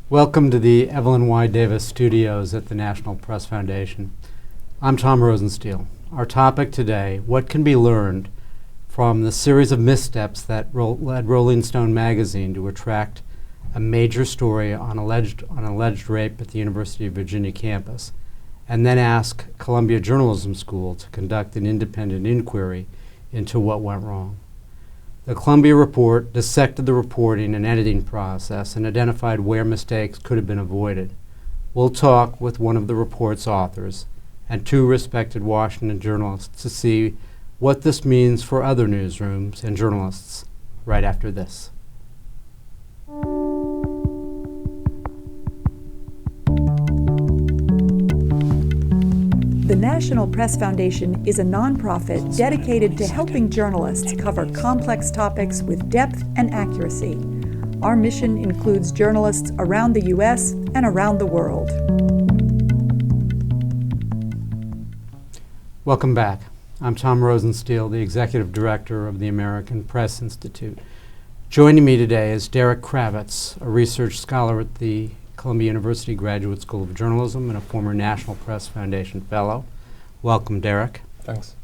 Welcome to the Evelyn Y. Davis studios at the National Press Foundation. I'm Tom Rosenstiel. Our topic today, what can be learned from the series of missteps that led Rolling Stone magazine to attract a major story on alleged rape at the University of Virginia campus, and then ask Columbia Journalism School to conduct an independent inquiry into what went wrong. The Columbia report dissected the reporting and editing process and identified where mistakes could have been avoided. We'll talk with one of the report's authors and two respected Washington journalists to see what this means for other newsrooms and journalists right after this. The National Press Foundation is a nonprofit dedicated to helping journalists cover complex topics with depth and accuracy. Our mission includes journalists around the U.S. and around the world. Welcome back. I'm Tom Rosenstiel, the Executive Director of the American Press Institute. Joining me today is Derek Kravitz, a research scholar at the Columbia University Graduate School of Journalism and a former National Press Foundation Fellow. Welcome, Derek. Thanks.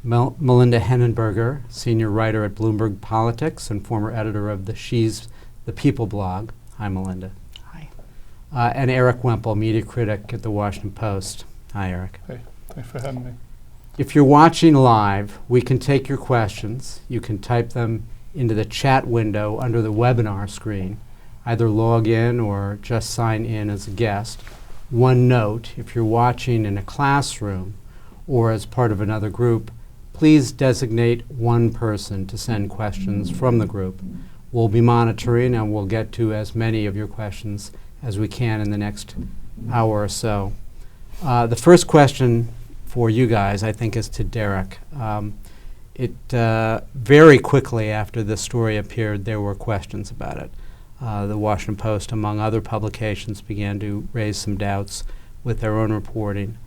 Melinda Henenberger, senior writer at Bloomberg Politics and former editor of the She's the People blog. Hi, Melinda. Hi. And Eric Wemple, media critic at the Washington Post. Hi, Eric. Hey, thanks for having me. If you're watching live, we can take your questions. You can type them into the chat window under the webinar screen. Either log in or just sign in as a guest. One note, if you're watching in a classroom or as part of another group, please designate one person to send questions from the group. We'll be monitoring and we'll get to as many of your questions as we can in the next hour or so. The first question for you guys, I think, is to Derek. Very quickly after this story appeared, there were questions about it. The Washington Post, among other publications, began to raise some doubts with their own reporting.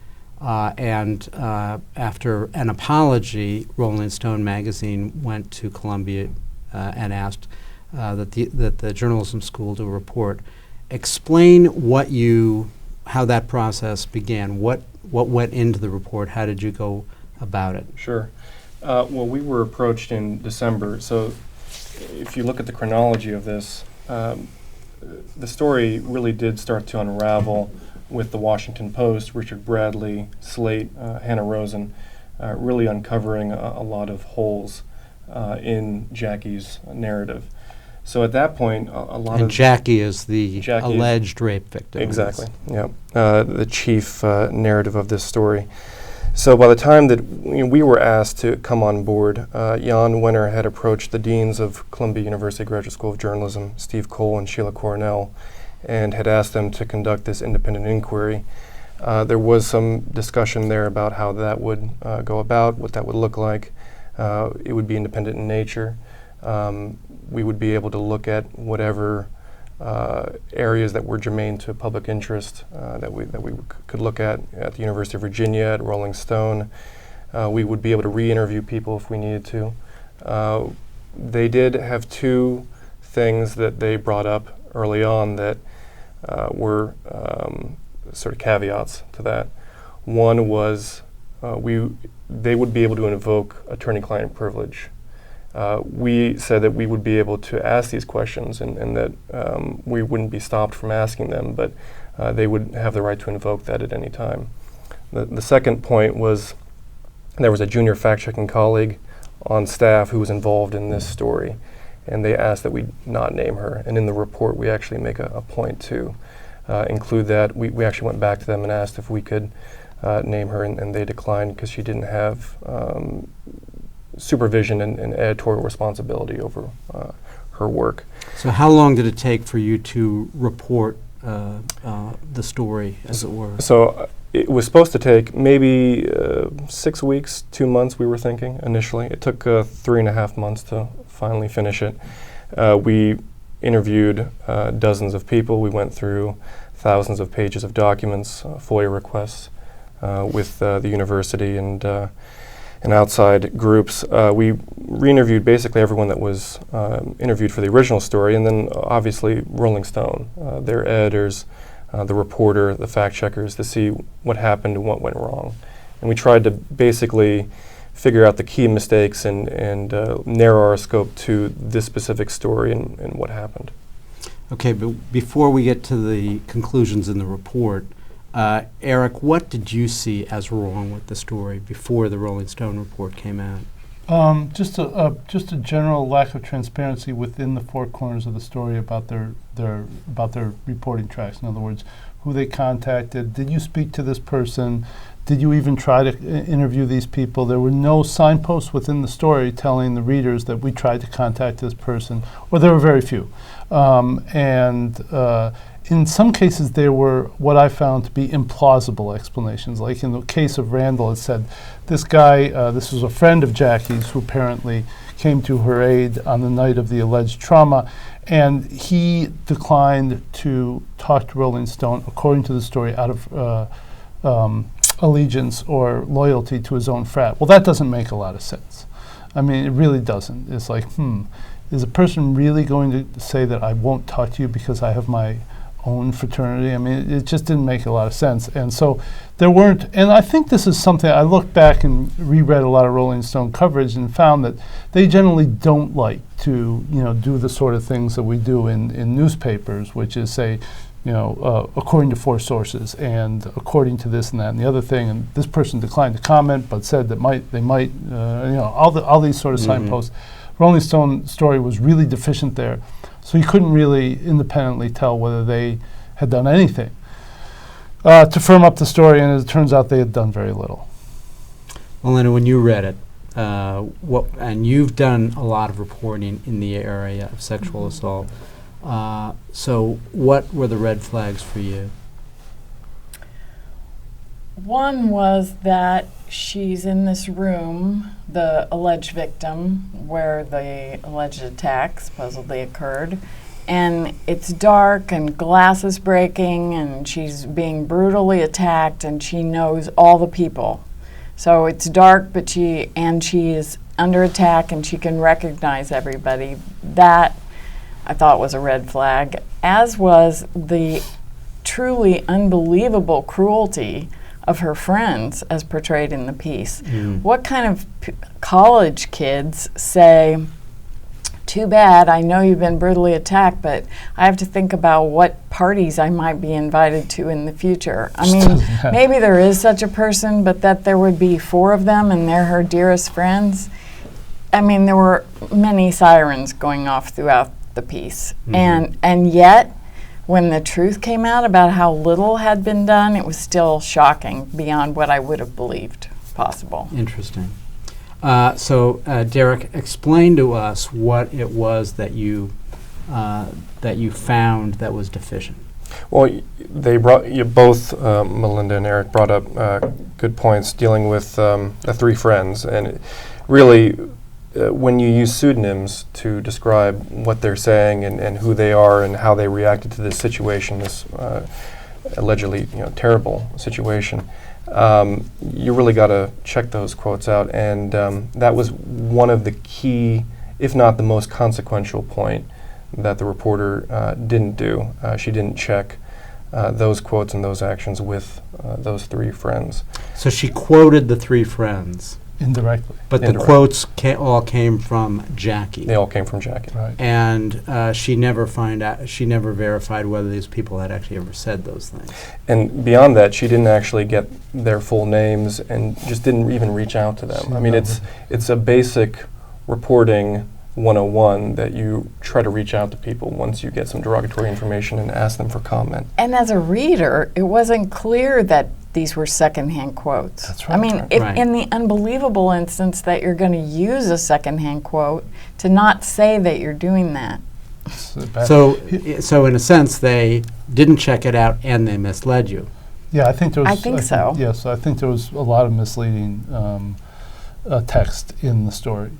And after an apology, Rolling Stone magazine went to Columbia and asked that the journalism school do a report. Explain how that process began. What went into the report? How did you go about it? Sure. Well, we were approached in December. So if you look at the chronology of this, the story really did start to unravel with the Washington Post, Richard Bradley, Slate, Hannah Rosen, really uncovering a lot of holes in Jackie's narrative. So at that point, Jackie is the alleged rape victim. Exactly, yeah. The chief narrative of this story. So by the time that we were asked to come on board, Jan Wenner had approached the deans of Columbia University Graduate School of Journalism, Steve Cole and Sheila Cornell, and had asked them to conduct this independent inquiry. There was some discussion there about how that would go about, what that would look like. It would be independent in nature. We would be able to look at whatever areas that were germane to public interest that we could look at the University of Virginia, at Rolling Stone. We would be able to re-interview people if we needed to. They did have two things that they brought up early on that were sort of caveats to that. One was they would be able to invoke attorney-client privilege. We said that we would be able to ask these questions and that we wouldn't be stopped from asking them, but they would have the right to invoke that at any time. The second point was there was a junior fact-checking colleague on staff who was involved in this story, and they asked that we not name her. And in the report, we actually make a point to include that. We actually went back to them and asked if we could name her, and they declined because she didn't have supervision and editorial responsibility over her work. So how long did it take for you to report the story, as it were? So it was supposed to take maybe 6 weeks, 2 months, we were thinking initially. It took 3.5 months to finally finish it. We interviewed dozens of people. We went through thousands of pages of documents, FOIA requests with the university, and and outside groups. We re-interviewed basically everyone that was interviewed for the original story, and then obviously Rolling Stone, their editors, the reporter, the fact checkers, to see what happened and what went wrong. And we tried to basically figure out the key mistakes and narrow our scope to this specific story and what happened. Okay, but before we get to the conclusions in the report, Eric, what did you see as wrong with the story before the Rolling Stone report came out? Just a general lack of transparency within the four corners of the story about their reporting tracks. In other words, who they contacted. Did you speak to this person? Did you even try to interview these people? There were no signposts within the story telling the readers that we tried to contact this person, or there were very few. In some cases, there were what I found to be implausible explanations. Like in the case of Randall, it said this guy, this was a friend of Jackie's who apparently came to her aid on the night of the alleged trauma, and he declined to talk to Rolling Stone, according to the story, out of allegiance or loyalty to his own frat. Well, that doesn't make a lot of sense. I mean, it really doesn't. It's like, is a person really going to say that I won't talk to you because I have my own fraternity? I mean, it just didn't make a lot of sense. And so there weren't, and I think this is something, I looked back and reread a lot of Rolling Stone coverage and found that they generally don't like to, do the sort of things that we do in newspapers, which is say, according to four sources and according to this and that and the other thing, and this person declined to comment but said that they might, all these sort of signposts. Rolling Stone story was really deficient there, so you couldn't really independently tell whether they had done anything to firm up the story, and as it turns out, they had done very little. Well, Lena, when you read it, and you've done a lot of reporting in the area of sexual assault, so what were the red flags for you? One was that she's in this room, the alleged victim, where the alleged attack supposedly occurred, and it's dark and glass is breaking and she's being brutally attacked and she knows all the people. So it's dark, but she is under attack and she can recognize everybody. That I thought was a red flag, as was the truly unbelievable cruelty of her friends as portrayed in the piece. What kind of college kids say, too bad, I know you've been brutally attacked, but I have to think about what parties I might be invited to in the future. I mean, maybe there is such a person, but that there would be four of them and they're her dearest friends. I mean, there were many sirens going off throughout the piece. And yet, when the truth came out about how little had been done, it was still shocking beyond what I would have believed possible. Interesting. So, Derek, explain to us what it was that you found that was deficient. Well, they brought both Melinda and Eric brought up good points dealing with the three friends, and really, when you use pseudonyms to describe what they're saying and who they are and how they reacted to this situation, this allegedly terrible situation, you really got to check those quotes out. And that was one of the key, if not the most consequential point that the reporter didn't do. She didn't check those quotes and those actions with those three friends. So she quoted the three friends. Indirectly. But the quotes all came from Jackie. They all came from Jackie. Right. And she never verified whether these people had actually ever said those things. And beyond that, she didn't actually get their full names and just didn't even reach out to them. I mean, it's a basic reporting 101 that you try to reach out to people once you get some derogatory information and ask them for comment. And as a reader, it wasn't clear that these were secondhand quotes. That's right. I mean, if in the unbelievable instance that you're going to use a secondhand quote, to not say that you're doing that. So in a sense, they didn't check it out and they misled you. Yeah, I think there was. I think so. Yes, I think there was a lot of misleading text in the story.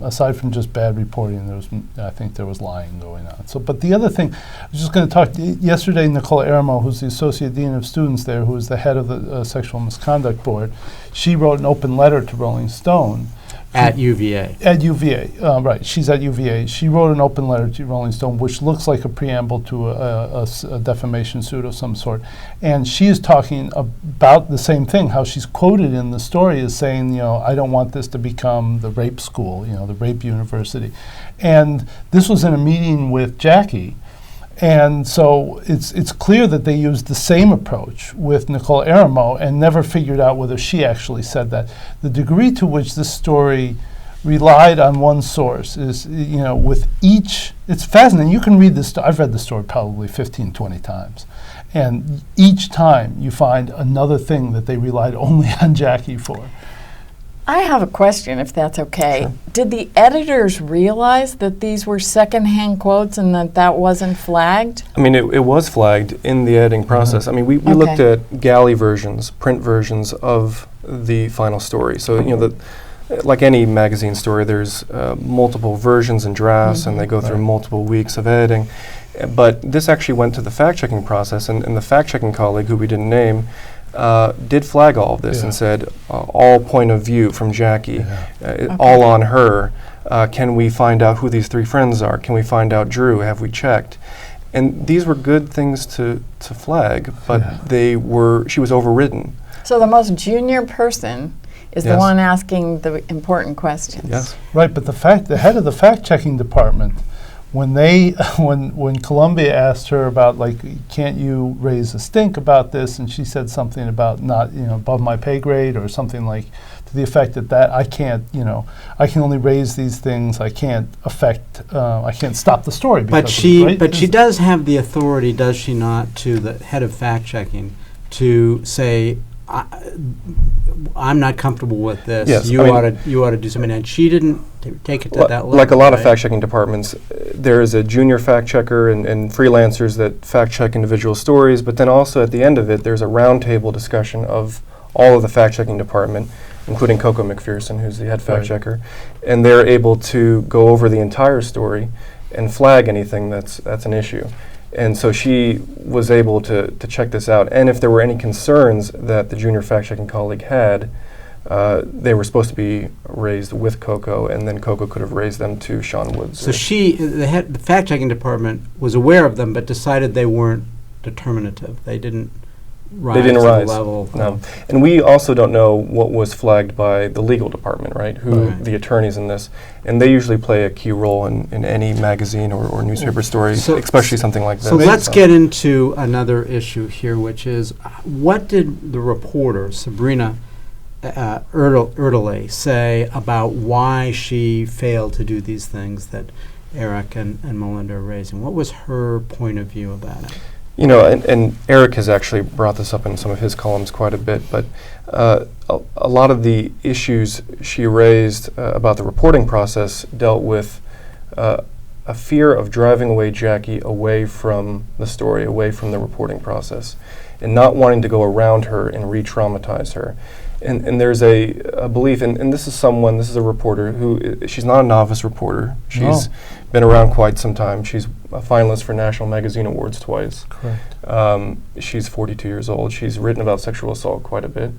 Aside from just bad reporting, I think there was lying going on. So, but the other thing, I was just going to talk, yesterday Nicole Aramo, who's the Associate Dean of Students there, who is the head of the Sexual Misconduct Board, she wrote an open letter to Rolling Stone. At UVA. At UVA, right. She's at UVA. She wrote an open letter to Rolling Stone, which looks like a preamble to a defamation suit of some sort. And she is talking about the same thing, how she's quoted in the story as saying, I don't want this to become the rape school, the rape university. And this was in a meeting with Jackie. And so it's clear that they used the same approach with Nicole Aramo and never figured out whether she actually said that. The degree to which this story relied on one source is, with each, it's fascinating. You can read this, I've read the story probably 15, 20 times. And each time you find another thing that they relied only on Jackie for. I have a question, if that's okay. Sure. Did the editors realize that these were secondhand quotes and that wasn't flagged? I mean, it was flagged in the editing process. I mean, we looked at galley versions, print versions of the final story. So, like any magazine story, there's multiple versions and drafts, and they go through multiple weeks of editing. But this actually went to the fact-checking process, and the fact-checking colleague, who we didn't name, did flag all of this and said, all point of view from Jackie, all on her. Can we find out who these three friends are? Can we find out Drew? Have we checked? And these were good things to flag, but she was overridden. So the most junior person is the one asking the important questions. Yes. Right, but the head of the fact-checking department, when Columbia asked her about, can't you raise a stink about this, and she said something about not, above my pay grade or something to the effect that I can't, I can only raise these things, I can't I can't stop the story. But she does have the authority, does she not, to the head of fact-checking to say, I'm not comfortable with this. Yes, you ought to do something. And she didn't take it to that level. Like a lot of fact-checking departments, there is a junior fact-checker and freelancers that fact-check individual stories, but then also at the end of it, there's a roundtable discussion of all of the fact-checking department, including Coco McPherson, who's the head fact-checker, and they're able to go over the entire story and flag anything that's an issue. And so she was able to check this out. And if there were any concerns that the junior fact-checking colleague had, they were supposed to be raised with Coco, and then Coco could have raised them to Sean Woods. So the fact-checking department was aware of them, but decided they weren't determinative. They didn't rise to the level. No. And we also don't know what was flagged by the legal department, right? The attorneys in this. And they usually play a key role in any magazine or newspaper story, especially something like this. So let's get into another issue here, which is what did the reporter, Sabrina Erdelay, say about why she failed to do these things that Eric and Melinda are raising? What was her point of view about it? And Eric has actually brought this up in some of his columns quite a bit, but a lot of the issues she raised about the reporting process dealt with a fear of driving away Jackie away from the story, away from the reporting process, and not wanting to go around her and re-traumatize her. And there's a belief, and this is a reporter who, she's not a novice reporter. She's been around quite some time. She's a finalist for National Magazine Awards twice. Correct. She's 42 years old. She's written about sexual assault quite a bit.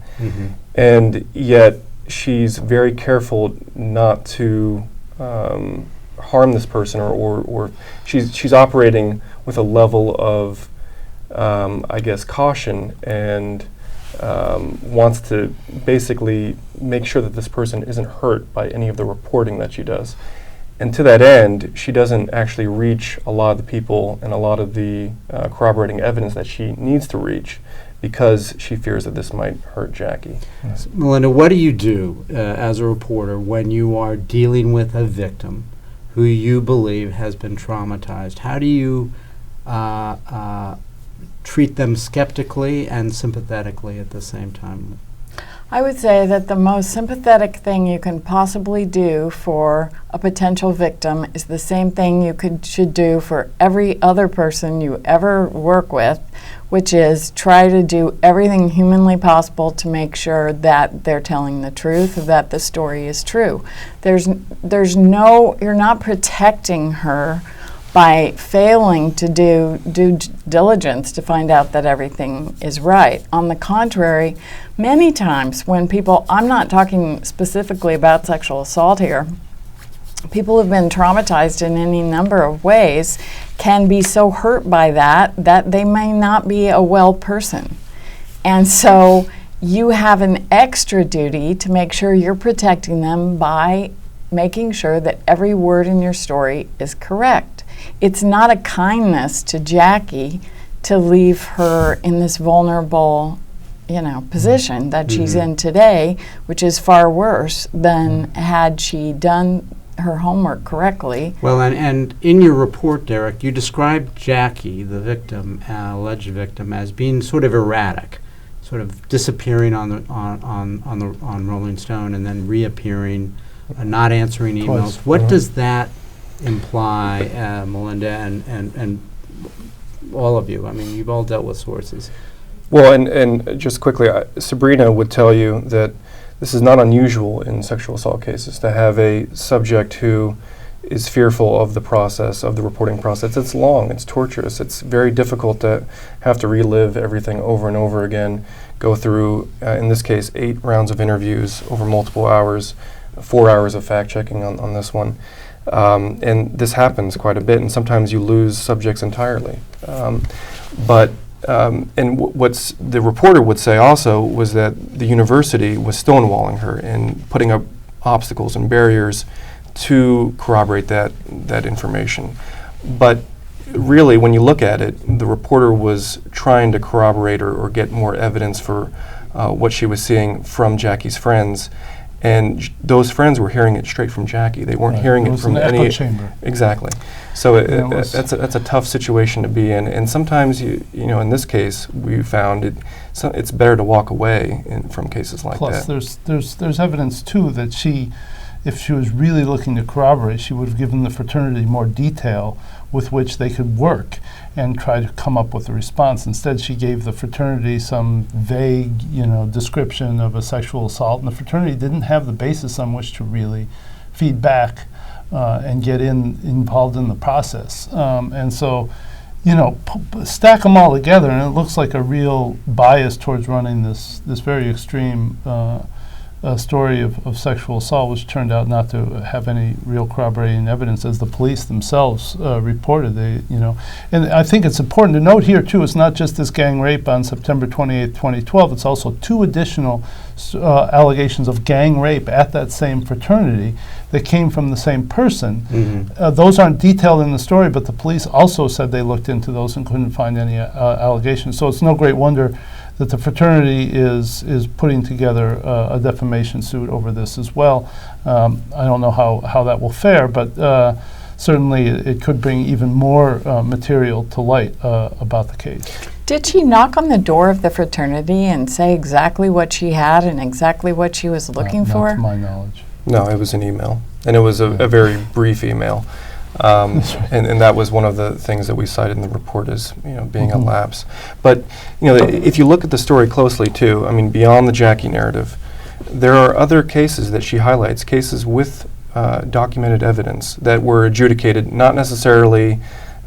And yet she's very careful not to harm this person, or she's operating with a level of, caution, and wants to basically make sure that this person isn't hurt by any of the reporting that she does. And to that end, she doesn't actually reach a lot of the people and a lot of the corroborating evidence that she needs to reach, because she fears that this might hurt Jackie. So, Melinda, what do you do as a reporter when you are dealing with a victim who you believe has been traumatized? How do you treat them skeptically and sympathetically at the same time? I would say that the most sympathetic thing you can possibly do for a potential victim is the same thing you should do for every other person you ever work with, which is try to do everything humanly possible to make sure that they're telling the truth, that the story is true. You're not protecting her by failing to do due diligence to find out that everything is right. On the contrary, many times when people, I'm not talking specifically about sexual assault here, people who've been traumatized in any number of ways can be so hurt by that they may not be a well person. And so you have an extra duty to make sure you're protecting them by making sure that every word in your story is correct. It's not a kindness to Jackie to leave her in this vulnerable, position that she's in today, which is far worse than had she done her homework correctly. Well, and in your report, Derek, you described Jackie, the victim, alleged victim, as being sort of erratic, sort of disappearing on Rolling Stone and then reappearing, not answering emails. What does that imply, Melinda, and all of you? I mean, you've all dealt with sources. Well, and just quickly, Sabrina would tell you that this is not unusual in sexual assault cases to have a subject who is fearful of the process, of the reporting process. It's long, it's torturous, it's very difficult to have to relive everything over and over again, go through, in this case, 8 rounds of interviews over multiple hours, 4 hours of fact-checking on this one. And this happens quite a bit, and sometimes you lose subjects entirely. What's the reporter would say also was that the university was stonewalling her and putting up obstacles and barriers to corroborate that information. But really, when you look at it, the reporter was trying to corroborate or get more evidence for what she was seeing from Jackie's friends. And those friends were hearing it straight from Jackie. They weren't hearing it from any echo chamber. Exactly. So that's a tough situation to be in. And sometimes in this case, we found it's better to walk away from cases like that. Plus, there's evidence too that if she was really looking to corroborate, she would have given the fraternity more detail with which they could work and try to come up with a response. Instead, she gave the fraternity some vague, description of a sexual assault, and the fraternity didn't have the basis on which to really feed back and get involved in the process. And so, stack them all together, and it looks like a real bias towards running this very extreme story of sexual assault, which turned out not to have any real corroborating evidence, as the police themselves reported. And I think it's important to note here too, it's not just this gang rape on September 28th, 2012, it's also 2 additional allegations of gang rape at that same fraternity that came from the same person. Mm-hmm. Those aren't detailed in the story, but the police also said they looked into those and couldn't find any allegations. So it's no great wonder that the fraternity is putting together a defamation suit over this as well. I don't know how that will fare, but certainly it could bring even more material to light about the case. Did she knock on the door of the fraternity and say exactly what she had and exactly what she was looking for? Not to my knowledge. No, it was an email, and it was a very brief email. And that was one of the things that we cited in the report as being a lapse. But if you look at the story closely too, I mean, beyond the Jackie narrative, there are other cases that she highlights, cases with documented evidence that were adjudicated, not necessarily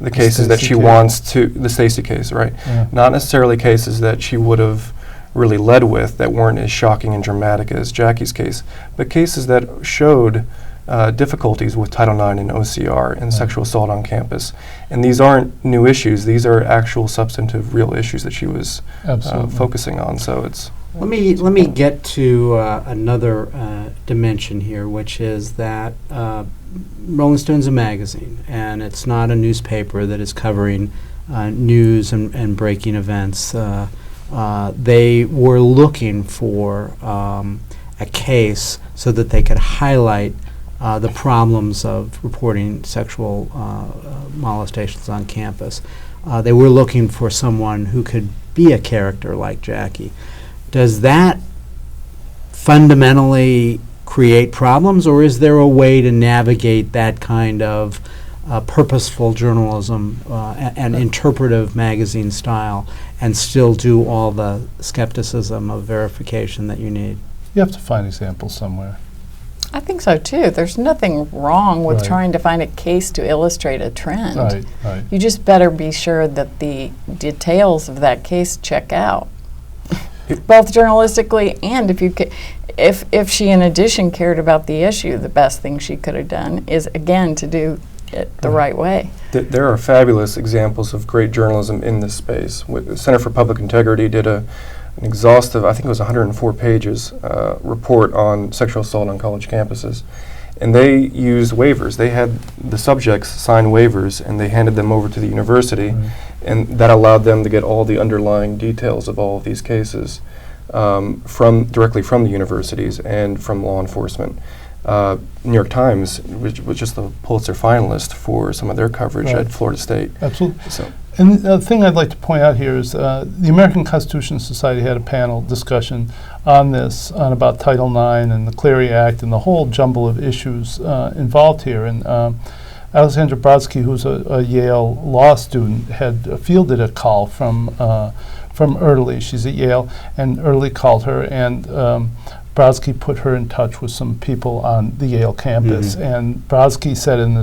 the cases that she wants to, the Stacy case, right? Yeah. Not necessarily cases that she would have really led with that weren't as shocking and dramatic as Jackie's case, but cases that showed difficulties with Title IX and OCR and sexual assault on campus. And these aren't new issues. These are actual substantive real issues that she was focusing on. So it's... Let me get to another dimension here, which is that Rolling Stone's a magazine, and it's not a newspaper that is covering news and breaking events. They were looking for a case so that they could highlight the problems of reporting sexual molestations on campus. They were looking for someone who could be a character like Jackie. Does that fundamentally create problems, or is there a way to navigate that kind of purposeful journalism and interpretive magazine style and still do all the skepticism of verification that you need? You have to find examples somewhere. I think so too. There's nothing wrong with Right. trying to find a case to illustrate a trend. Right, right. You just better be sure that the details of that case check out, both journalistically and if she in addition cared about the issue, the best thing she could have done is again to do it the right way. There are fabulous examples of great journalism in this space. The Center for Public Integrity did an exhaustive, I think it was 104 pages, report on sexual assault on college campuses. And they used waivers. They had the subjects sign waivers, and they handed them over to the university, and that allowed them to get all the underlying details of all of these cases directly from the universities and from law enforcement. New York Times was just the Pulitzer finalist for some of their coverage Right. at Florida State. Absolutely. So, And the thing I'd like to point out here is the American Constitution Society had a panel discussion on this, on about Title IX and the Clery Act and the whole jumble of issues involved here. And Alexandra Brodsky, who's a Yale law student, had fielded a call from Early. She's at Yale, and Early called her, and Brodsky put her in touch with some people on the Yale campus. And Brodsky said in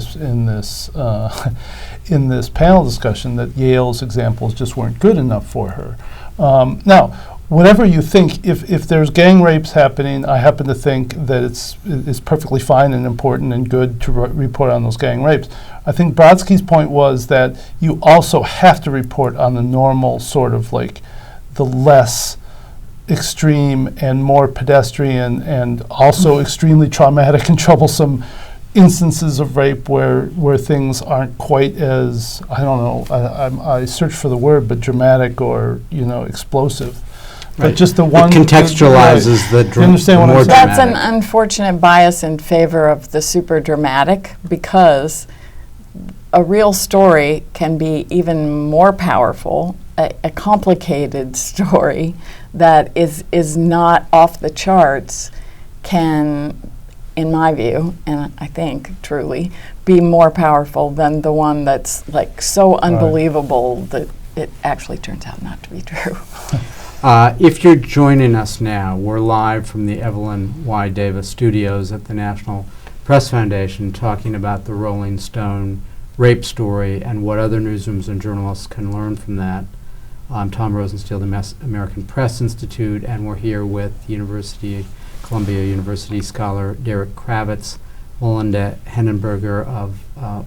this panel discussion that Yale's examples just weren't good enough for her. Now, whatever you think, if there's gang rapes happening, I happen to think that it's perfectly fine and important and good to report on those gang rapes. I think Brodsky's point was that you also have to report on the normal sort of like the less extreme and more pedestrian and also extremely traumatic and troublesome instances of rape where things aren't quite as, I don't know, I search for the word, but dramatic or, explosive. But just the one... It contextualizes the You understand what I'm more saying? That's an unfortunate bias in favor of the super dramatic, because a real story can be even more powerful. A complicated story that is not off the charts can, in my view, and I think truly, be more powerful than the one that's like so unbelievable that it actually turns out not to be true. If you're joining us now, we're live from the Evelyn Y. Davis studios at the National Press Foundation talking about the Rolling Stone rape story and what other newsrooms and journalists can learn from that. I'm Tom Rosenstiel, the American Press Institute, and we're here with Columbia University scholar Derek Kravitz, Melinda Henenberger of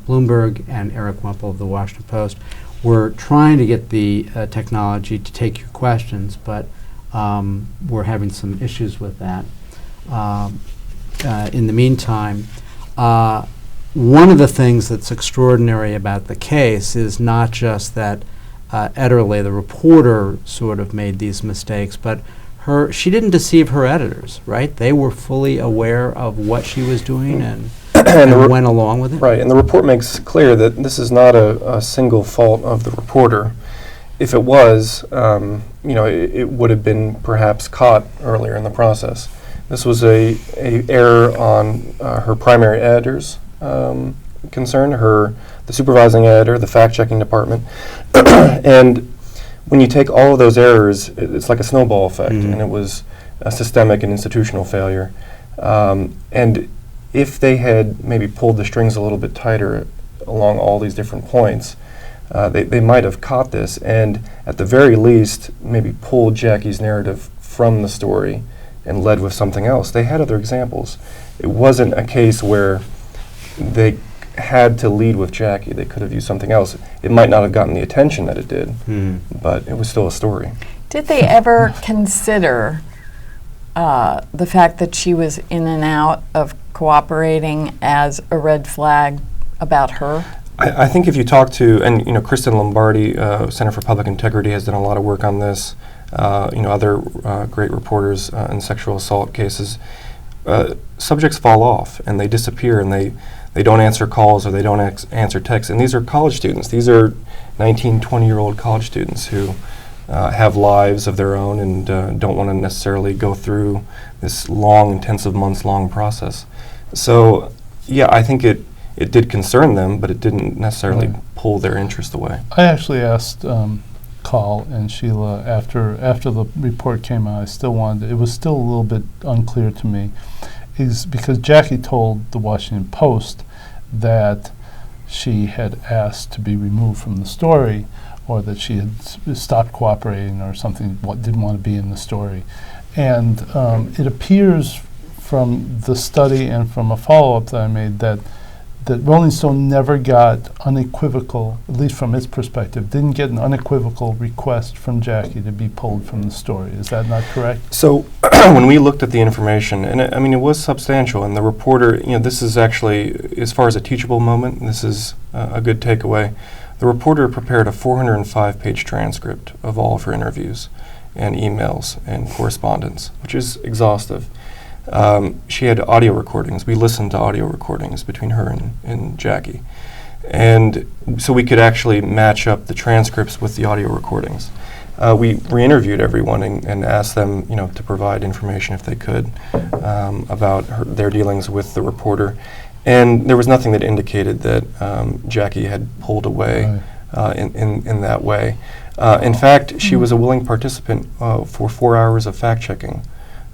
Bloomberg, and Eric Wemple of the Washington Post. We're trying to get the technology to take your questions, but we're having some issues with that. In the meantime, one of the things that's extraordinary about the case is not just that Ederle, the reporter, sort of made these mistakes, but she didn't deceive her editors, right? They were fully aware of what she was doing and went along with it. right, and the report makes clear that this is not a single fault of the reporter. If it was, it would have been perhaps caught earlier in the process. This was a error on her primary editor's concern, the supervising editor, the fact-checking department. And when you take all of those errors, it's like a snowball effect, and it was a systemic and institutional failure. And if they had maybe pulled the strings a little bit tighter along all these different points, they might have caught this, and at the very least, maybe pulled Jackie's narrative from the story and led with something else. They had other examples. It wasn't a case where they had to lead with Jackie. They could have used something else. It might not have gotten the attention that it did, but it was still a story. Did they ever consider the fact that she was in and out of cooperating as a red flag about her? I think if you talk to, and Kristen Lombardi, Center for Public Integrity, has done a lot of work on this. Other great reporters in sexual assault cases. Subjects fall off and they disappear, and they don't answer calls or they don't answer texts. And these are college students. These are 19, 20-year-old college students who have lives of their own and don't want to necessarily go through this long, intensive, months-long process. So, yeah, I think it did concern them, but it didn't necessarily pull their interest away. I actually asked Carl and Sheila after the report came out. I still wanted. It was still a little bit unclear to me, is because Jackie told the Washington Post that she had asked to be removed from the story, or that she had stopped cooperating or something, didn't want to be in the story. And it appears from the study and from a follow-up that I made that Rolling Stone never got unequivocal, at least from its perspective, didn't get an unequivocal request from Jackie to be pulled from the story. Is that not correct? So when we looked at the information, and it was substantial, and the reporter, this is actually, as far as a teachable moment, this is a good takeaway. The reporter prepared a 405-page transcript of all of her interviews and emails and correspondence, which is exhaustive. She had audio recordings. We listened to audio recordings between her and Jackie. And so we could actually match up the transcripts with the audio recordings. We re-interviewed everyone and asked them, to provide information if they could about their dealings with the reporter. And there was nothing that indicated that Jackie had pulled away in that way. In fact, she was a willing participant for 4 hours of fact-checking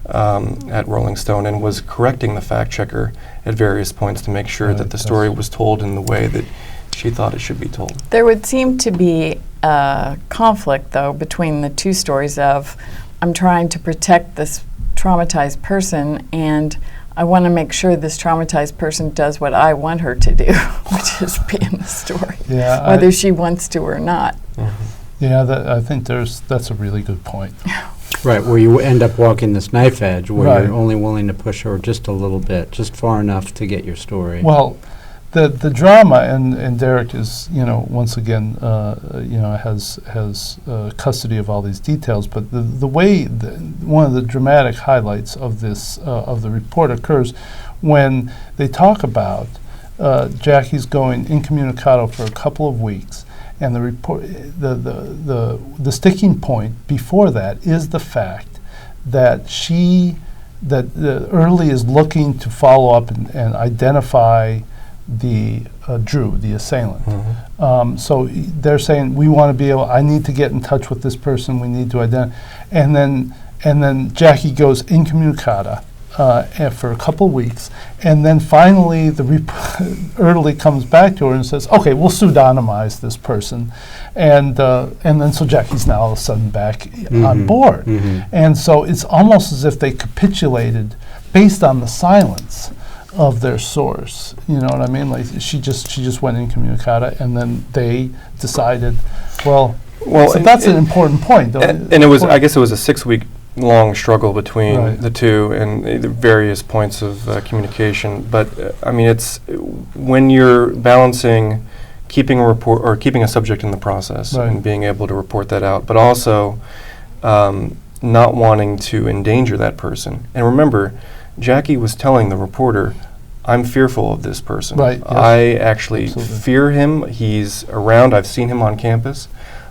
at Rolling Stone, and was correcting the fact-checker at various points to make sure that the story was told in the way that she thought it should be told. There would seem to be a conflict, though, between the two stories of, I'm trying to protect this traumatized person, and I want to make sure this traumatized person does what I want her to do, which is be in the story, whether she wants to or not. Mm-hmm. Yeah, I think that's a really good point. Right, where you end up walking this knife edge, where Right. you're only willing to push her just a little bit, just far enough to get your story. Well, the drama, and Derek is, once again, has custody of all these details. But the way one of the dramatic highlights of this of the report occurs when they talk about Jackie's going incommunicado for a couple of weeks. And the report, the sticking point before that is the fact that Early is looking to follow up and identify Drew, the assailant. Mm-hmm. So they're saying, we want to be able. I need to get in touch with this person. We need to identify. And then Jackie goes incommunicada for a couple of weeks, and then finally Early comes back to her and says, okay, we'll pseudonymize this person, and then so Jackie's now all of a sudden back on board. And so it's almost as if they capitulated based on the silence of their source. You know what I mean? Like she just went incommunicada, and then they decided, so that's an important point. And it was, I guess it was a 6-week long struggle between the two and the various points of communication. But it's when you're balancing keeping a report or keeping a subject in the process and being able to report that out, but also not wanting to endanger that person. And remember, Jackie was telling the reporter, I'm fearful of this person. Right, yes. I actually fear him. He's around. I've seen him on campus.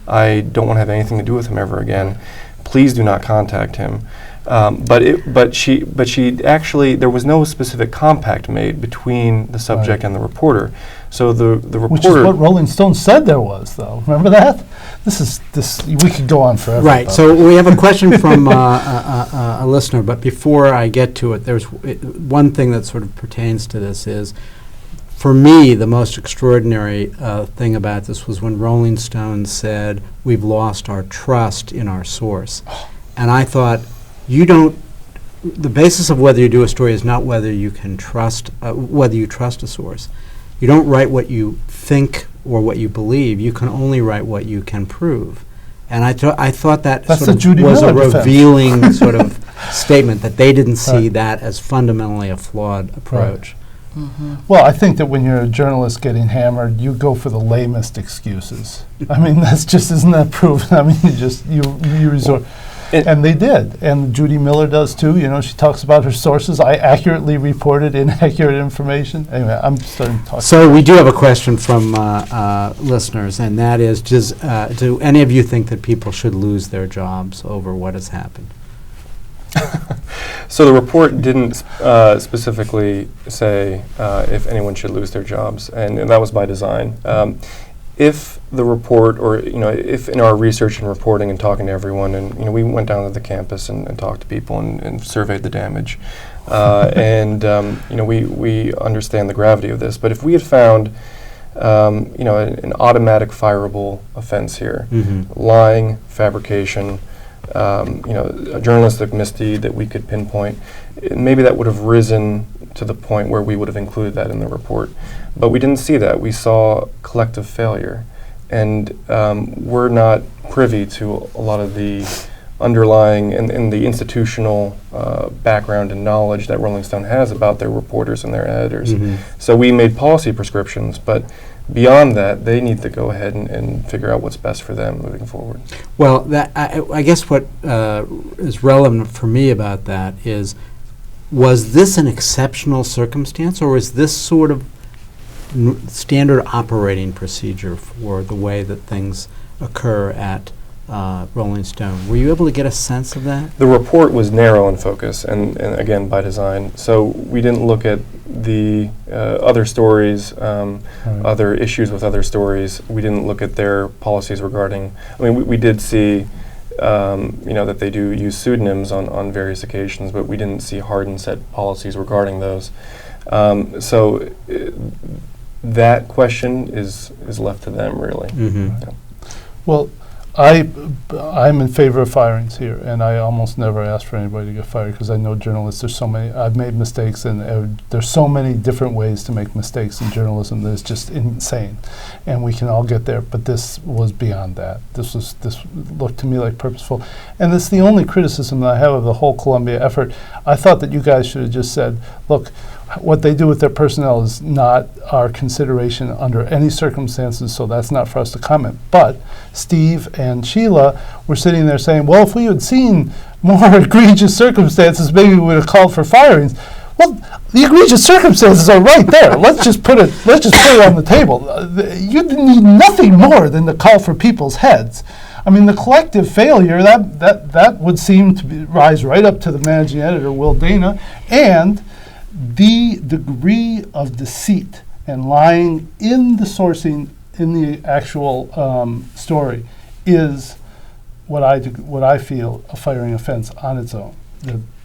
I don't want to have anything to do with him ever again. Please do not contact him. But she actually, there was no specific compact made between the subject and the reporter. So the reporter, which is what Rolling Stone said there was, though. Remember that? We could go on forever. Right. So we have a question from a listener, but before I get to it, there's one thing that sort of pertains to this is, for me, the most extraordinary thing about this was when Rolling Stone said, we've lost our trust in our source. And I thought, the basis of whether you do a story is not whether you can trust, whether you trust a source. You don't write what you think or what you believe. You can only write what you can prove. And I thought that sort of was a revealing sort of statement, that they didn't see that as fundamentally a flawed approach. Well, I think that when you're a journalist getting hammered, you go for the lamest excuses. I mean, isn't that proven? I mean, you resort. And they did. And Judy Miller does too. You know, she talks about her sources. I accurately reported inaccurate information. Anyway, I'm starting to talk. So we do have a question from listeners, and that is, do any of you think that people should lose their jobs over what has happened? So the report didn't specifically say if anyone should lose their jobs, and that was by design. If the report, or if in our research and reporting and talking to everyone, and we went down to the campus and talked to people and surveyed the damage, and we understand the gravity of this. But if we had found an automatic fireable offense here, lying, fabrication, a journalistic misdeed that we could pinpoint, maybe that would have risen to the point where we would have included that in the report. But we didn't see that. We saw collective failure. And we're not privy to a lot of the underlying and the institutional background and knowledge that Rolling Stone has about their reporters and their editors. So we made policy prescriptions, but beyond that, they need to go ahead and figure out what's best for them moving forward. Well, I guess what is relevant for me about that is, was this an exceptional circumstance, or is this sort of standard operating procedure for the way that things occur at Rolling Stone? Were you able to get a sense of that? The report was narrow in focus, and again, by design. So we didn't look at the other stories, other issues with other stories. We didn't look at their policies regarding, we did see that they do use pseudonyms on various occasions, but we didn't see hard and set policies regarding those. So that question is left to them, really. Yeah. Well, I'm in favor of firings here, and I almost never ask for anybody to get fired because I know journalists, there's so many, I've made mistakes, and there's so many different ways to make mistakes in journalism that it's just insane, and we can all get there, but this was beyond that. This looked to me like purposeful, and this is the only criticism that I have of the whole Columbia effort. I thought that you guys should have just said, look, what they do with their personnel is not our consideration under any circumstances, so that's not for us to comment. But Steve and Sheila were sitting there saying, well, if we had seen more egregious circumstances, maybe we would have called for firings. Well, the egregious circumstances are right there. Let's just put it on the table. You need nothing more than to call for people's heads. I mean, the collective failure, that would seem to rise right up to the managing editor, Will Dana, and the degree of deceit and lying in the sourcing, in the actual story, is what I feel a firing offense on its own.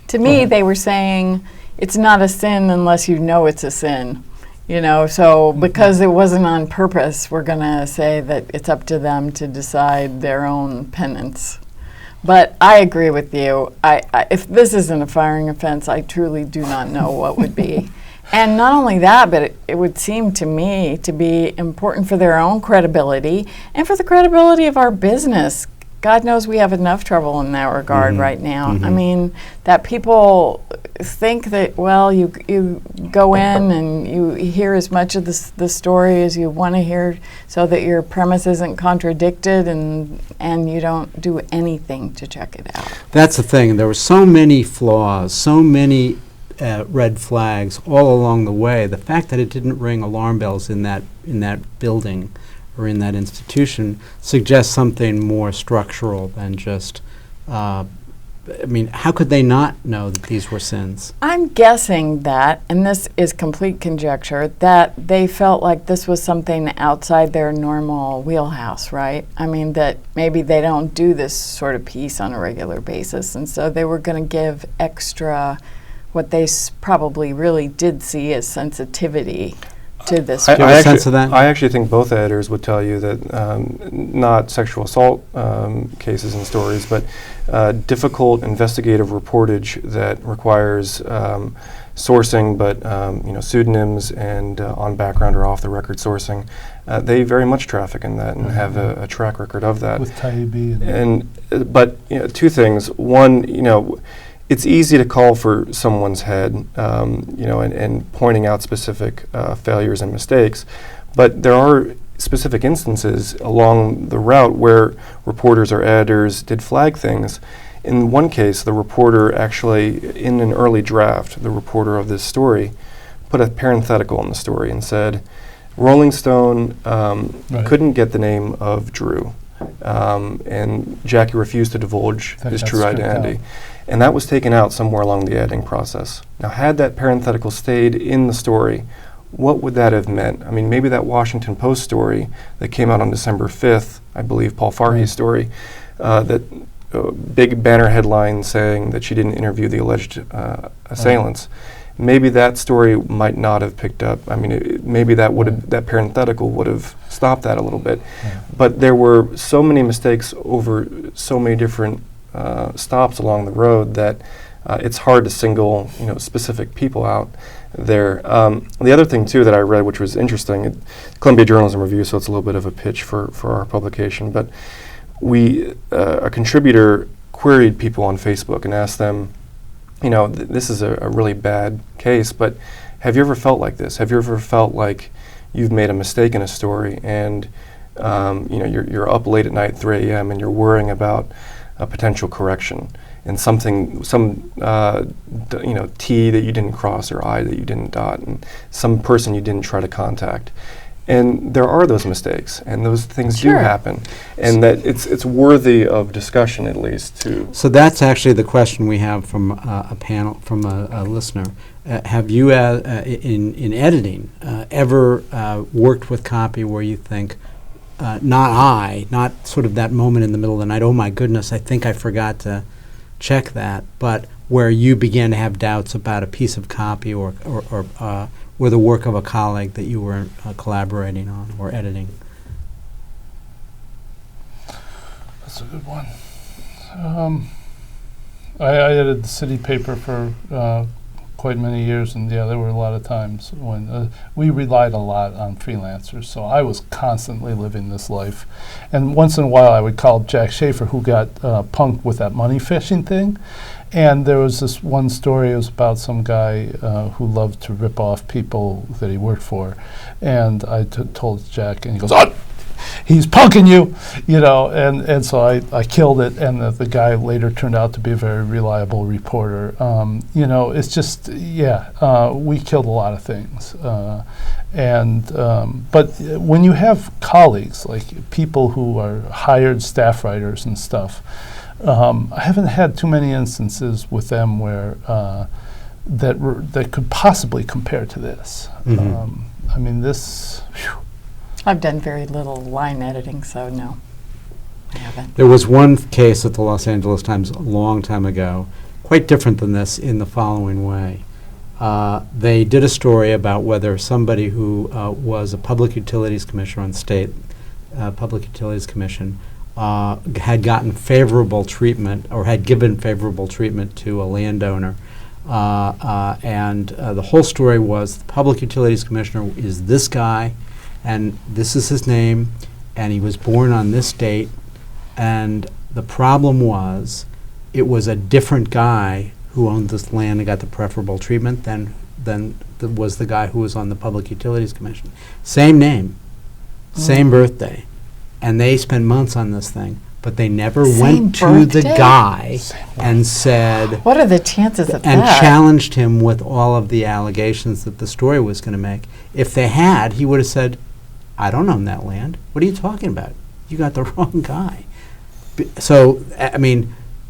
To me, they were saying it's not a sin unless you know it's a sin. So because it wasn't on purpose, we're going to say that it's up to them to decide their own penance. But I agree with you. If this isn't a firing offense, I truly do not know what would be. And not only that, but it would seem to me to be important for their own credibility and for the credibility of our business. God knows we have enough trouble in that regard right now. I mean, that people think that, well, you go in and you hear as much of the story as you want to hear so that your premise isn't contradicted, and you don't do anything to check it out. That's the thing. There were so many flaws, so many red flags all along the way. The fact that it didn't ring alarm bells in that building or in that institution suggests something more structural than just, how could they not know that these were sins? I'm guessing that, and this is complete conjecture, that they felt like this was something outside their normal wheelhouse, right? That maybe they don't do this sort of piece on a regular basis, and so they were going to give extra, what they probably really did see as sensitivity to this. Do you have a sense of that? I actually think both editors would tell you that not sexual assault cases and stories, but difficult investigative reportage that requires sourcing, but pseudonyms and on background or off the record sourcing. They very much traffic in that and have a track record of that. With Taibbi. But two things. One, it's easy to call for someone's head, and pointing out specific failures and mistakes, but there are specific instances along the route where reporters or editors did flag things. In one case, the reporter actually, in an early draft, the reporter of this story put a parenthetical in the story and said, Rolling Stone Right. couldn't get the name of Drew, and Jackie refused to divulge That his got true stripped identity. out. And that was taken out somewhere along the editing process. Now, had that parenthetical stayed in the story, what would that have meant? I mean, maybe that Washington Post story that came out on December 5th, I believe Paul Farhi's Right. story, that big banner headline saying that she didn't interview the alleged assailants. Maybe that story might not have picked up. I mean, maybe that would have, that parenthetical would have stopped that a little bit. Yeah. But there were so many mistakes over so many different stops along the road that it's hard to single, specific people out there. The other thing too that I read, which was interesting, Columbia Journalism Review, so it's a little bit of a pitch for our publication, but a contributor queried people on Facebook and asked them, this is a really bad case, but have you ever felt like this? Have you ever felt like you've made a mistake in a story and you're up late at night, 3 a.m., and you're worrying about a potential correction and some T that you didn't cross or I that you didn't dot and some person you didn't try to contact. And there are those mistakes, and those things do Sure. happen, and that it's worthy of discussion at least too. So that's actually the question we have from a panel, from a listener. Have you, in editing, ever worked with copy where you think, not sort of that moment in the middle of the night, oh my goodness, I think I forgot to check that, but where you began to have doubts about a piece of copy or the work of a colleague that you were collaborating on or editing? That's a good one. I edited the city paper for quite many years, and there were a lot of times when we relied a lot on freelancers, so I was constantly living this life. And once in a while I would call Jack Schaefer, who got punked with that money fishing thing. And there was this one story, it was about some guy who loved to rip off people that he worked for. And I told Jack, and he goes, "Oh, he's punking you," and so I killed it, and the guy later turned out to be a very reliable reporter. It's just, we killed a lot of things. But when you have colleagues, like people who are hired staff writers and stuff, I haven't had too many instances with them where that could possibly compare to this. Mm-hmm. This. Whew. I've done very little line editing, so no, I haven't. There was one case at the Los Angeles Times a long time ago, quite different than this in the following way. They did a story about whether somebody who was a public utilities commissioner on the state Public Utilities Commission had gotten favorable treatment or had given favorable treatment to a landowner. And the whole story was the Public Utilities Commissioner is this guy, and this is his name, and he was born on this date. And the problem was it was a different guy who owned this land and got the preferable treatment than was the guy who was on the Public Utilities Commission. Same name, same birthday. And they spent months on this thing, but they never Same went to the birthday? guy and said, What are the chances of and that? challenged him with all of the allegations that the story was going to make. If they had, he would have said, I don't own that land. What are you talking about? You got the wrong guy. So,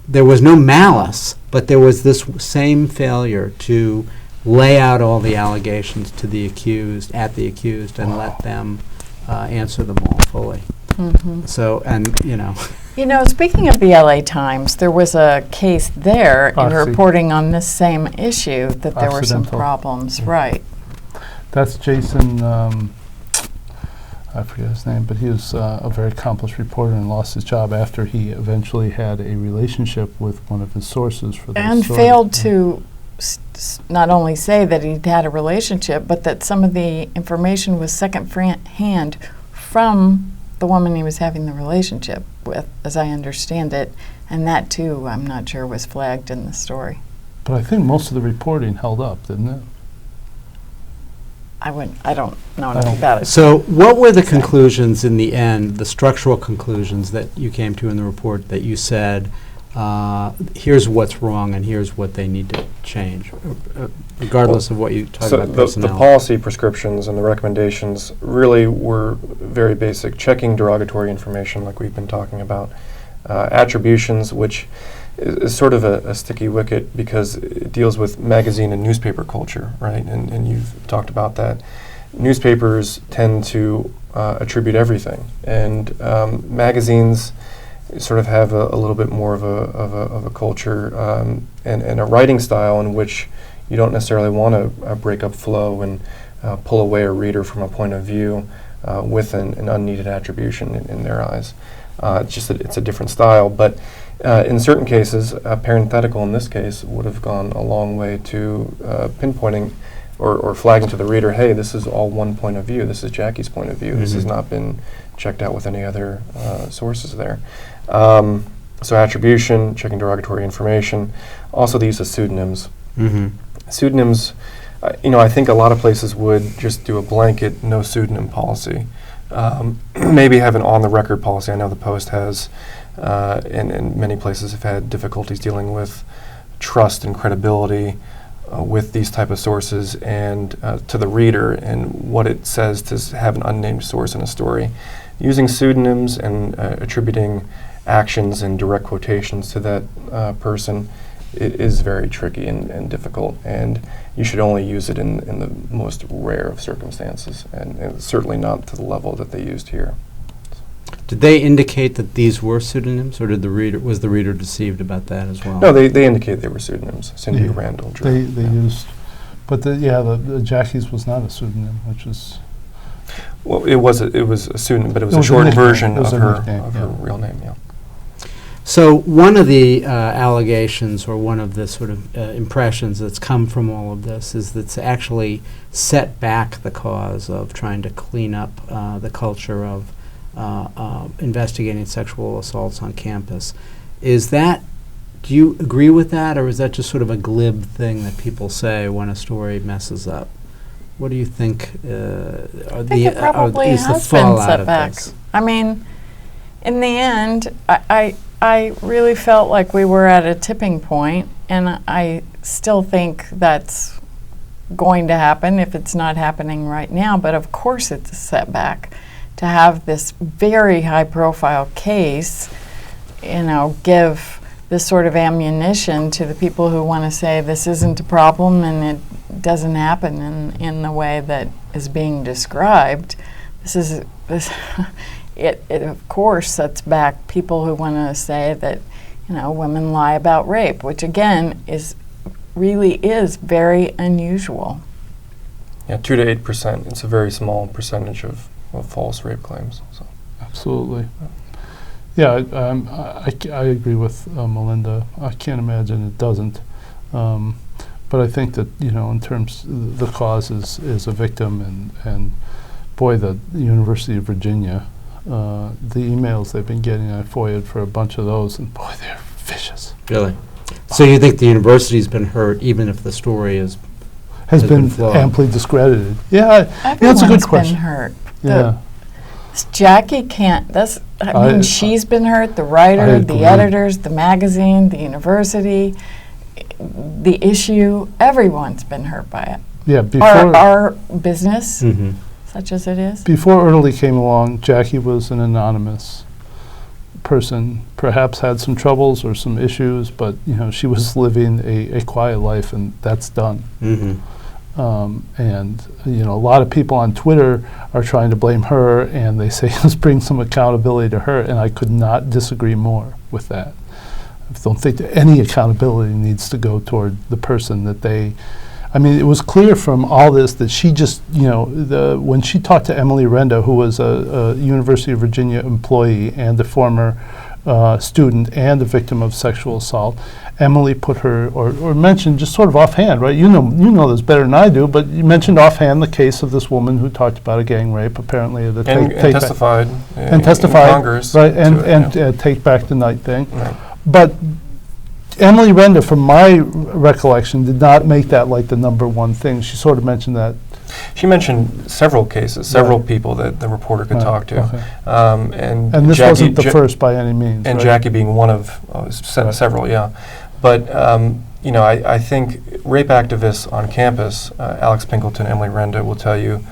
there was no malice, but there was this same failure to lay out all the allegations to the accused, and let them answer them all fully. Mhm. So, Speaking of the LA Times, there was a case there in Oxy. reporting on this same issue that there were some Occidental. problems, right? That's Jason, I forget his name, but he was a very accomplished reporter and lost his job after he eventually had a relationship with one of his sources for the And story. failed to not only say that he'd had a relationship, but that some of the information was second-hand from the woman he was having the relationship with, as I understand it. And that, too, I'm not sure was flagged in the story. But I think most of the reporting held up, didn't it? I don't know enough about it. So what were the conclusions in the end, the structural conclusions that you came to in the report that you said, here's what's wrong and here's what they need to change, regardless of what you talk So about the personnel. policy prescriptions and the recommendations really were very basic, checking derogatory information like we've been talking about. Attributions, which is sort of a sticky wicket because it deals with magazine and newspaper culture, right? And you've talked about that. Newspapers tend to attribute everything, and magazines sort of have a little bit more of a culture and a writing style in which you don't necessarily want to break up flow and pull away a reader from a point of view with an unneeded attribution in their eyes. It's just that it's a different style, but in certain cases, parenthetical in this case would have gone a long way to pinpointing or flagging to the reader, hey, this is all one point of view. This is Jackie's point of view. This has not been checked out with any other sources there. So attribution, checking derogatory information, also the use of pseudonyms. Pseudonyms, I think a lot of places would just do a blanket no pseudonym policy. Maybe have an on-the-record policy. I know the Post has, and many places have had difficulties dealing with trust and credibility with these type of sources and to the reader and what it says to have an unnamed source in a story. Using pseudonyms and attributing actions and direct quotations to that person is very tricky and difficult, and you should only use it in the most rare of circumstances, and certainly not to the level that they used here. Did they indicate that these were pseudonyms, or was the reader deceived about that as well? No, they indicate they were pseudonyms. Cindy Randall. They used, but the Jackie's was not a pseudonym, which is. Well, it was a pseudonym, but it was a a shortened nickname. version It was of a her nickname, real name. Yeah. So one of the allegations, or one of the sort of impressions that's come from all of this, is that it's actually set back the cause of trying to clean up the culture of investigating sexual assaults on campus. Do you agree with that, or is that just sort of a glib thing that people say when a story messes up? What do you think I think it probably is the has been fallout set of back. this? I mean, in the end, I really felt like we were at a tipping point, and I still think that's going to happen if it's not happening right now. But of course it's a setback to have this very high-profile case, give this sort of ammunition to the people who want to say this isn't a problem and it doesn't happen in the way that is being described. It of course sets back people who want to say that women lie about rape, which again really is very unusual. Yeah, 2 to 8%. It's a very small percentage of false rape claims. So. Absolutely. Yeah, I agree with Melinda. I can't imagine it doesn't. But I think that, in terms the cause is a victim, and boy, the University of Virginia, the emails they've been getting, I FOIA'd for a bunch of those, and boy, they're vicious. Really? So you think the university's been hurt even if the story has been flawed? Amply discredited? Yeah, that's a good question. Everyone's been hurt. Yeah. Jackie can't. She's been hurt. The writer, the editors, the magazine, the university, the issue. Everyone's been hurt by it. Yeah, before our business, such as it is. Before Early came along, Jackie was an anonymous person. Perhaps had some troubles or some issues, but she was living a quiet life, and that's done. And a lot of people on Twitter are trying to blame her, and they say let's bring some accountability to her, and I could not disagree more with that. I don't think that any accountability needs to go toward the person that they. I mean, it was clear from all this that she just, when she talked to Emily Renda, who was a University of Virginia employee and a former student and a victim of sexual assault, Emily put her, or mentioned just sort of offhand, right? You know this better than I do, but you mentioned offhand the case of this woman who talked about a gang rape, apparently at the testified in Congress, right? And Take Back the Night thing, right. But Emily Renda, from my recollection, did not make that like the number one thing. She sort of mentioned that She mentioned several cases, several people that the reporter could talk to. Okay. And this Jackie, wasn't the first by any means, and right? Jackie being one of several, yeah. But I think rape activists on campus, Alex Pinkleton, Emily Renda, will tell you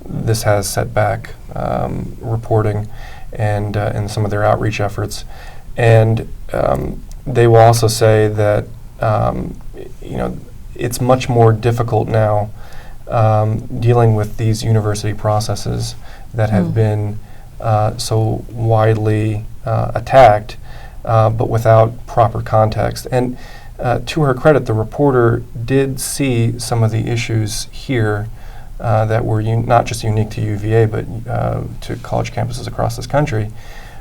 this has set back reporting and some of their outreach efforts. And they will also say that it's much more difficult now dealing with these university processes that have been so widely attacked, but without proper context. And to her credit, the reporter did see some of the issues here that were not just unique to UVA, but to college campuses across this country.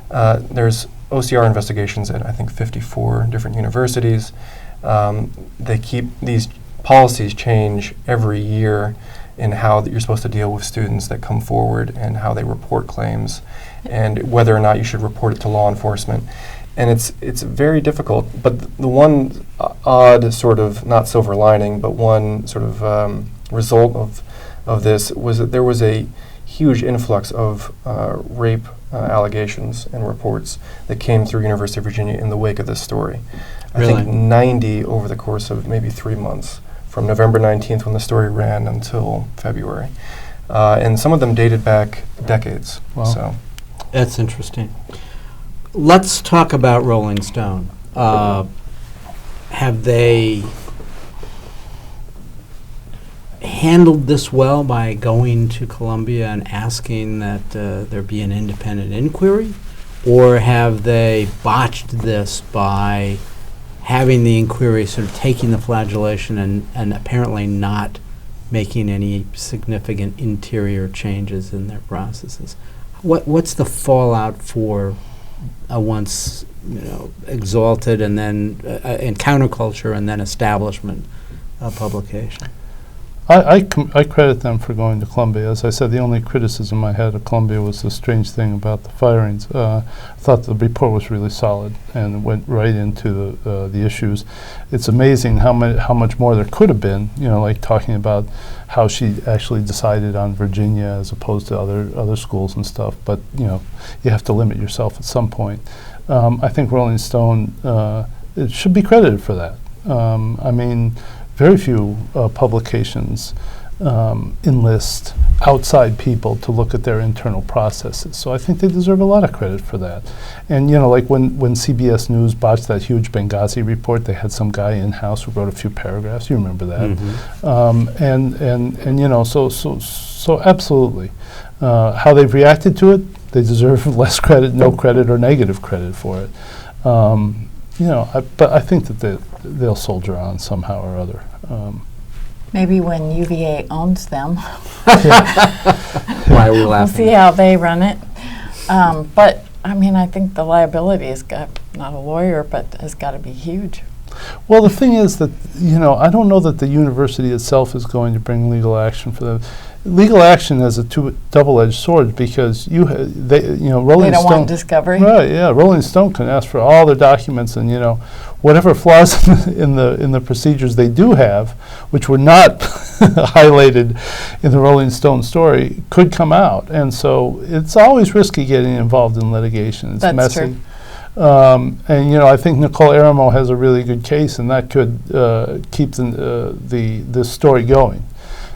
There's OCR investigations at, I think, 54 different universities. They keep these policies change every year in how that you're supposed to deal with students that come forward and how they report claims and whether or not you should report it to law enforcement. And it's very difficult. But the one odd sort of, not silver lining, but one sort of result of this was that there was a huge influx of rape allegations and reports that came through University of Virginia in the wake of this story. Really? I think 90 over the course of maybe 3 months, from November 19th when the story ran until February. And some of them dated back decades. Wow. So That's interesting. Let's talk about Rolling Stone. Have they handled this well by going to Columbia and asking that there be an independent inquiry? Or have they botched this by having the inquiry sort of taking the flagellation and apparently not making any significant interior changes in their processes? What's the fallout for a once exalted and then in counterculture and then establishment publication? I credit them for going to Columbia. As I said, the only criticism I had of Columbia was the strange thing about the firings. I thought the report was really solid and went right into the issues. It's amazing how much more there could have been, like talking about how she actually decided on Virginia as opposed to other schools and stuff. But, you have to limit yourself at some point. I think Rolling Stone it should be credited for that. Very few publications enlist outside people to look at their internal processes. So I think they deserve a lot of credit for that. And, like when CBS News botched that huge Benghazi report, they had some guy in-house who wrote a few paragraphs. You remember that. Mm-hmm. So absolutely. How they've reacted to it, they deserve less credit, no credit, or negative credit for it. But I think that they'll soldier on somehow or other. Maybe when UVA owns them. Why are we laughing? We'll see how they run it. But, I think the liability has got, not a lawyer, but has got to be huge. Well, the thing is that, I don't know that the university itself is going to bring legal action for them. Legal action has a double-edged sword because Rolling Stone. They don't want discovery. Right? Yeah, Rolling Stone can ask for all their documents and whatever flaws in the procedures they do have, which were not highlighted in the Rolling Stone story, could come out. And so it's always risky getting involved in litigation. It's That's messy. true. I think Nicole Aramo has a really good case, and that could keep this story going.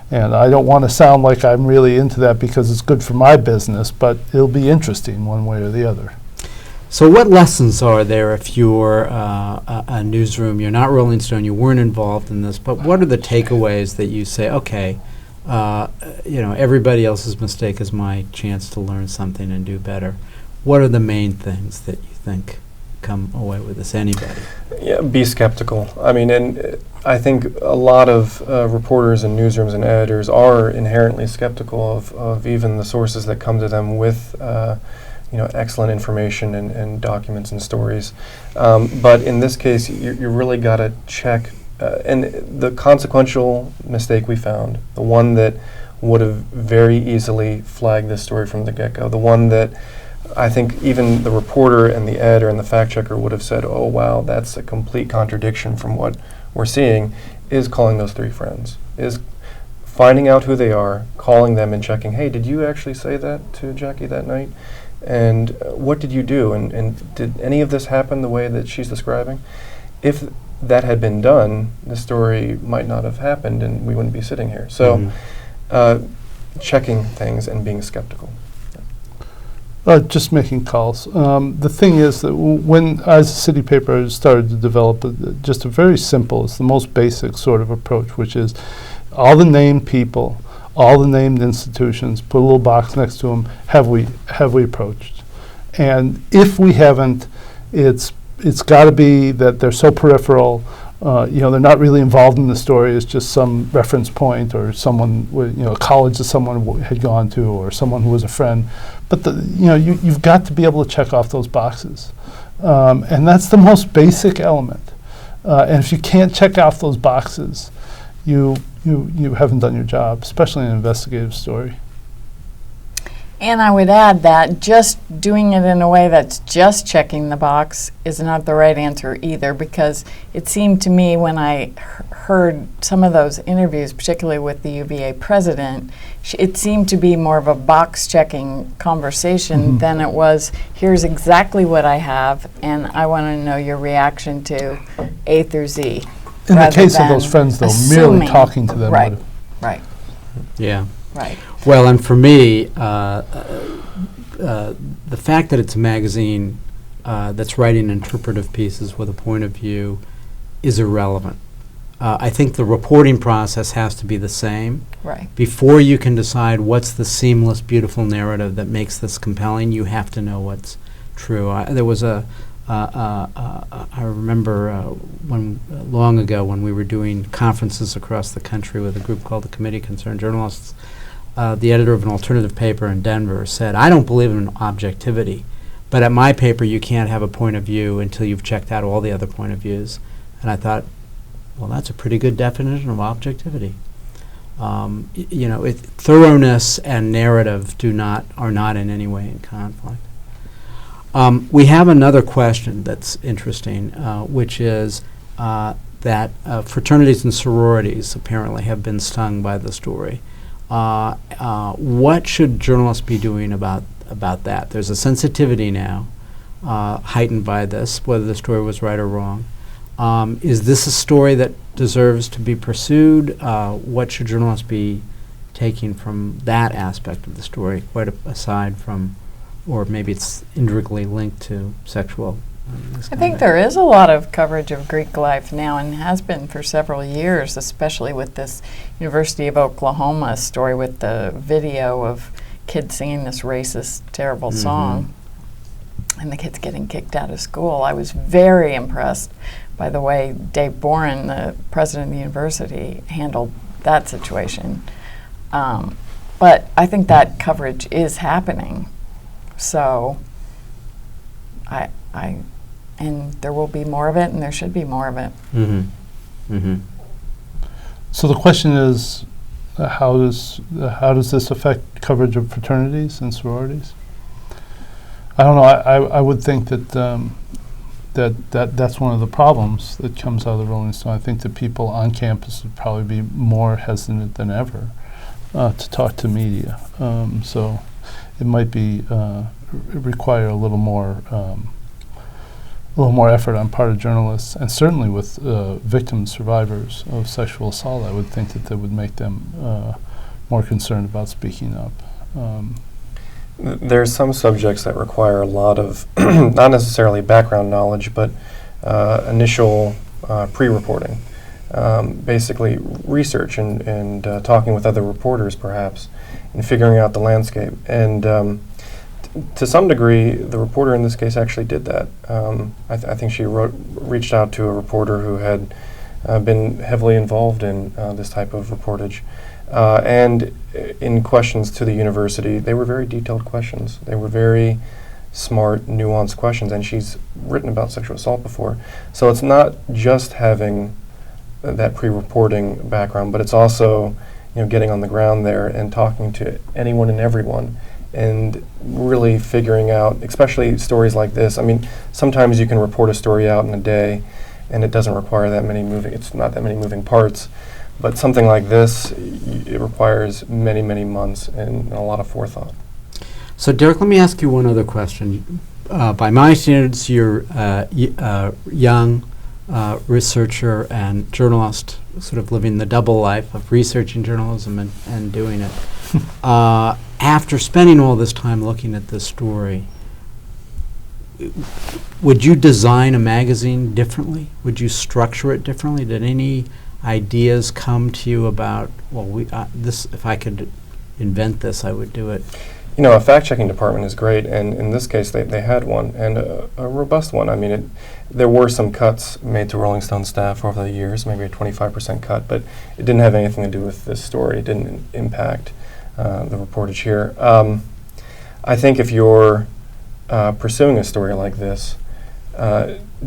And I don't want to sound like I'm really into that because it's good for my business, but it'll be interesting one way or the other. So what lessons are there if you're a newsroom, you're not Rolling Stone, you weren't involved in this, but what are the takeaways that you say, okay, everybody else's mistake is my chance to learn something and do better? What are the main things that you think come away with this, anybody? Yeah, be skeptical. And I think a lot of reporters and newsrooms and editors are inherently skeptical of even the sources that come to them with excellent information and documents and stories. But in this case, you really got to check. And the consequential mistake we found, the one that would have very easily flagged this story from the get-go, the one that I think even the reporter and the editor and the fact checker would have said, oh, wow, that's a complete contradiction from what we're seeing, is calling those three friends, is finding out who they are, calling them and checking, hey, did you actually say that to Jackie that night? And what did you do? And did any of this happen the way that she's describing? If that had been done, the story might not have happened and we wouldn't be sitting here. So checking things and being skeptical. Just making calls. The thing is that when, as a city paper, started to develop just a very simple, it's the most basic sort of approach, which is all the named people, all the named institutions, put a little box next to them, have we approached? And if we haven't, it's got to be that they're so peripheral, they're not really involved in the story. It's just some reference point or someone, a college that someone had gone to or someone who was a friend. But you've got to be able to check off those boxes, and that's the most basic element. And if you can't check off those boxes, you haven't done your job, especially in an investigative story. And I would add that just doing it in a way that's just checking the box is not the right answer either, because it seemed to me when I heard some of those interviews, particularly with the UVA president, it seemed to be more of a box-checking conversation than it was, here's exactly what I have, and I want to know your reaction to A through Z. In the case of those friends, though, merely talking to them. Right. Yeah. Right. Well, and for me, the fact that it's a magazine that's writing interpretive pieces with a point of view is irrelevant. I think the reporting process has to be the same. Right. Before you can decide what's the seamless, beautiful narrative that makes this compelling, you have to know what's true. There was I remember long ago when we were doing conferences across the country with a group called the Committee of Concerned Journalists, the editor of an alternative paper in Denver said, I don't believe in objectivity, but at my paper you can't have a point of view until you've checked out all the other point of views. And I thought, well, that's a pretty good definition of objectivity. Thoroughness and narrative are not in any way in conflict. We have another question that's interesting, which is that fraternities and sororities apparently have been stung by the story. What should journalists be doing about that? There's a sensitivity now, heightened by this, whether the story was right or wrong. Is this a story that deserves to be pursued? What should journalists be taking from that aspect of the story, quite aside from, or maybe it's indirectly linked to sexual I think there is a lot of coverage of Greek life now, and has been for several years, especially with this University of Oklahoma story with the video of kids singing this racist, terrible song, and the kids getting kicked out of school. I was very impressed by the way Dave Boren, the president of the university, handled that situation. But I think that coverage is happening. So and there will be more of it, and there should be more of it. So the question is, how does this affect coverage of fraternities and sororities? I don't know. I would think that that's one of the problems that comes out of the Rolling Stone. I think that people on campus would probably be more hesitant than ever to talk to media. So it might be require a little more effort on part of journalists, and certainly with victims, survivors of sexual assault. I would think that would make them more concerned about speaking up. There are some subjects that require a lot of, not necessarily background knowledge, but initial pre-reporting. Basically research and talking with other reporters perhaps, and figuring out the landscape. And to some degree, the reporter in this case actually did that. I think she reached out to a reporter who had been heavily involved in this type of reportage. And in questions to the university, they were very detailed questions. They were very smart, nuanced questions, and she's written about sexual assault before. So it's not just having that pre-reporting background, but it's also getting on the ground there and talking to anyone and everyone, and really figuring out, especially stories like this. I mean, sometimes you can report a story out in a day, and it doesn't require that many it's not that many moving parts. But something like this, it requires many, many months and a lot of forethought. So, Derek, let me ask you one other question. By my standards, you're a young researcher and journalist, sort of living the double life of researching journalism and doing it. After spending all this time looking at this story, would you design a magazine differently? Would you structure it differently? Did any ideas come to you about, well, this, if I could invent this, I would do it? You know, a fact-checking department is great, and in this case, they had one, and a robust one. I mean, there were some cuts made to Rolling Stone staff over the years, maybe a 25% cut, but it didn't have anything to do with this story. It didn't impact the reportage here. I think if you're pursuing a story like this,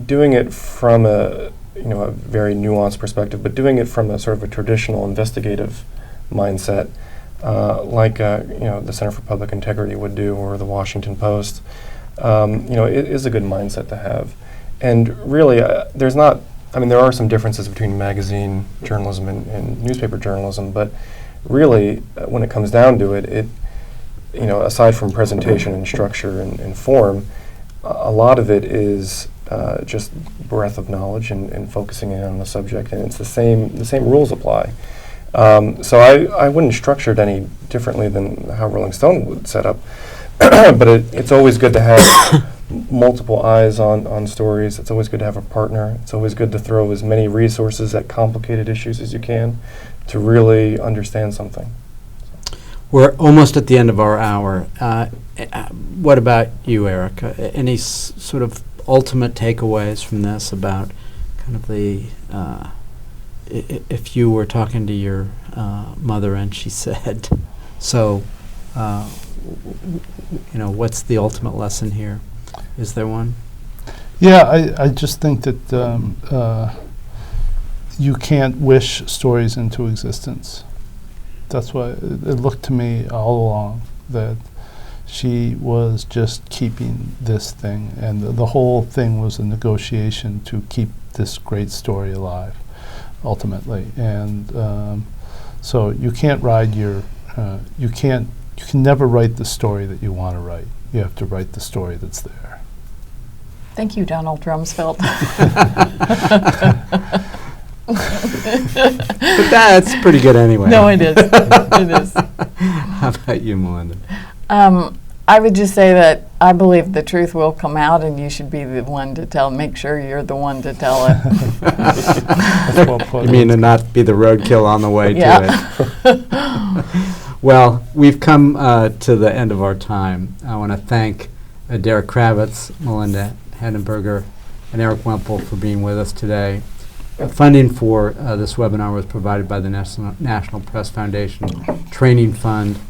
doing it from a very nuanced perspective, but doing it from a sort of a traditional investigative mindset, like the Center for Public Integrity would do, or the Washington Post, it is a good mindset to have. And really, there are some differences between magazine journalism and newspaper journalism, but really, when it comes down to it, aside from presentation and structure and form, a lot of it is just breadth of knowledge and focusing in on the subject, and it's the same rules apply. So I wouldn't structure it any differently than how Rolling Stone would set up, but it's always good to have multiple eyes on stories. It's always good to have a partner. It's always good to throw as many resources at complicated issues as you can to really understand something. We're almost at the end of our hour. What about you, Eric? Any sort of ultimate takeaways from this about kind of the, if you were talking to your mother and she said, so, what's the ultimate lesson here? Is there one? Yeah, I just think that you can't wish stories into existence. That's why it looked to me all along that she was just keeping this thing, and the whole thing was a negotiation to keep this great story alive, ultimately. And so you can't ride you can never write the story that you want to write. You have to write the story that's there. Thank you, Donald Rumsfeld. But that's pretty good anyway. No, it is. It is. How about you, Melinda? I would just say that I believe the truth will come out, and you should be the one to tell. Make sure you're the one to tell it. That's well put. You mean to not be the roadkill on the way to it? Well, we've come to the end of our time. I want to thank Derek Kravitz, Melinda Henneberger, and Eric Wemple for being with us today. Funding for this webinar was provided by the National Press Foundation Training Fund.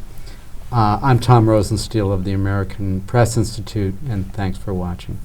I'm Tom Rosenstiel of the American Press Institute, and thanks for watching.